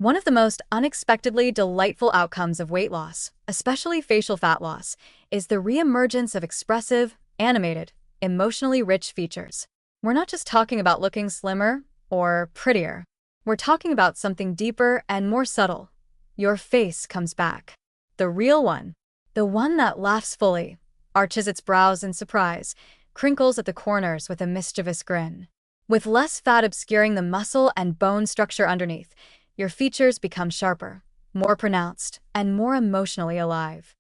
One of the most unexpectedly delightful outcomes of weight loss, especially facial fat loss, is the reemergence of expressive, animated, emotionally rich features. We're not just talking about looking slimmer or prettier. We're talking about something deeper and more subtle. Your face comes back. The real one. The one that laughs fully, arches its brows in surprise, crinkles at the corners with a mischievous grin. With less fat obscuring the muscle and bone structure underneath, your features become sharper, more pronounced, and more emotionally alive.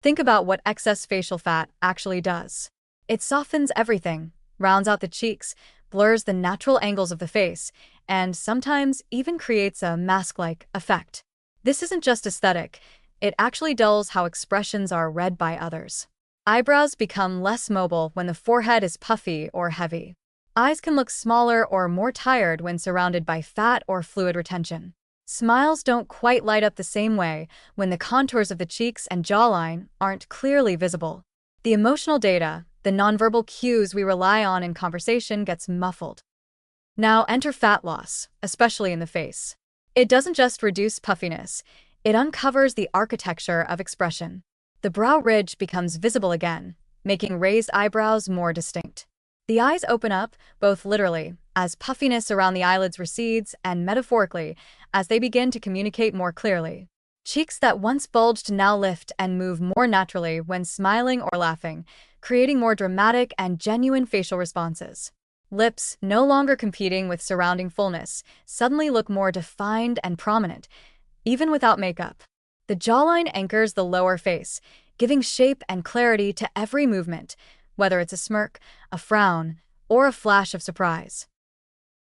Think about what excess facial fat actually does. It softens everything, rounds out the cheeks, blurs the natural angles of the face, and sometimes even creates a mask-like effect. This isn't just aesthetic, it actually dulls how expressions are read by others. Eyebrows become less mobile when the forehead is puffy or heavy. Eyes can look smaller or more tired when surrounded by fat or fluid retention. Smiles don't quite light up the same way when the contours of the cheeks and jawline aren't clearly visible. The emotional data, the nonverbal cues we rely on in conversation, gets muffled. Now enter fat loss, especially in the face. It doesn't just reduce puffiness, it uncovers the architecture of expression. The brow ridge becomes visible again, making raised eyebrows more distinct. The eyes open up, both literally, as puffiness around the eyelids recedes, and metaphorically, as they begin to communicate more clearly. Cheeks that once bulged now lift and move more naturally when smiling or laughing, creating more dramatic and genuine facial responses. Lips, no longer competing with surrounding fullness, suddenly look more defined and prominent, even without makeup. The jawline anchors the lower face, giving shape and clarity to every movement, whether it's a smirk, a frown, or a flash of surprise.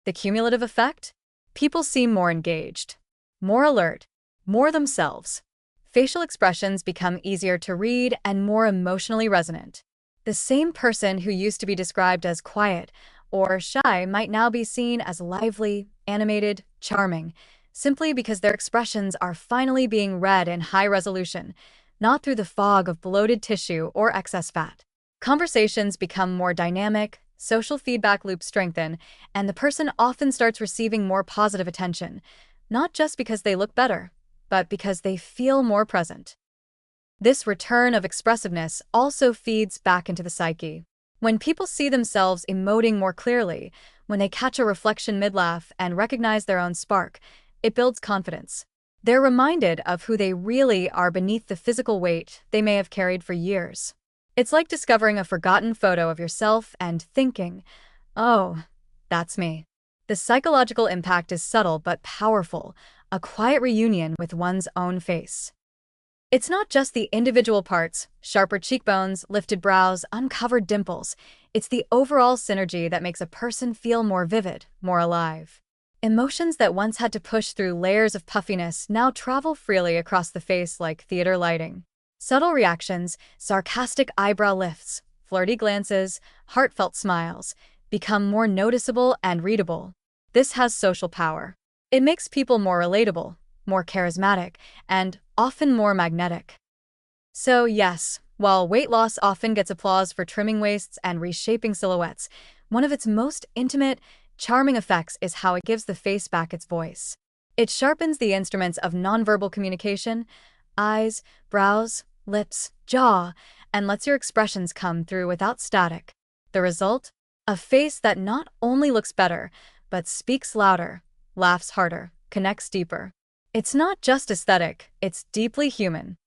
The cumulative effect? People seem more engaged, more alert, more themselves. Facial expressions become easier to read and more emotionally resonant. The same person who used to be described as quiet or shy might now be seen as lively, animated, charming, simply because their expressions are finally being read in high resolution, not through the fog of bloated tissue or excess fat. Conversations become more dynamic, social feedback loops strengthen, and the person often starts receiving more positive attention, not just because they look better, but because they feel more present. This return of expressiveness also feeds back into the psyche. When people see themselves emoting more clearly, when they catch a reflection mid-laugh and recognize their own spark, it builds confidence. They're reminded of who they really are beneath the physical weight they may have carried for years. It's like discovering a forgotten photo of yourself and thinking, "Oh, that's me." The psychological impact is subtle but powerful, a quiet reunion with one's own face. It's not just the individual parts, sharper cheekbones, lifted brows, uncovered dimples. It's the overall synergy that makes a person feel more vivid, more alive. Emotions that once had to push through layers of puffiness now travel freely across the face like theater lighting. Subtle reactions, sarcastic eyebrow lifts, flirty glances, heartfelt smiles, become more noticeable and readable. This has social power. It makes people more relatable, more charismatic, and often more magnetic. So yes, while weight loss often gets applause for trimming waists and reshaping silhouettes, one of its most intimate, charming effects is how it gives the face back its voice. It sharpens the instruments of nonverbal communication, eyes, brows, lips, jaw, and lets your expressions come through without static. The result? A face that not only looks better, but speaks louder, laughs harder, connects deeper. It's not just aesthetic, it's deeply human.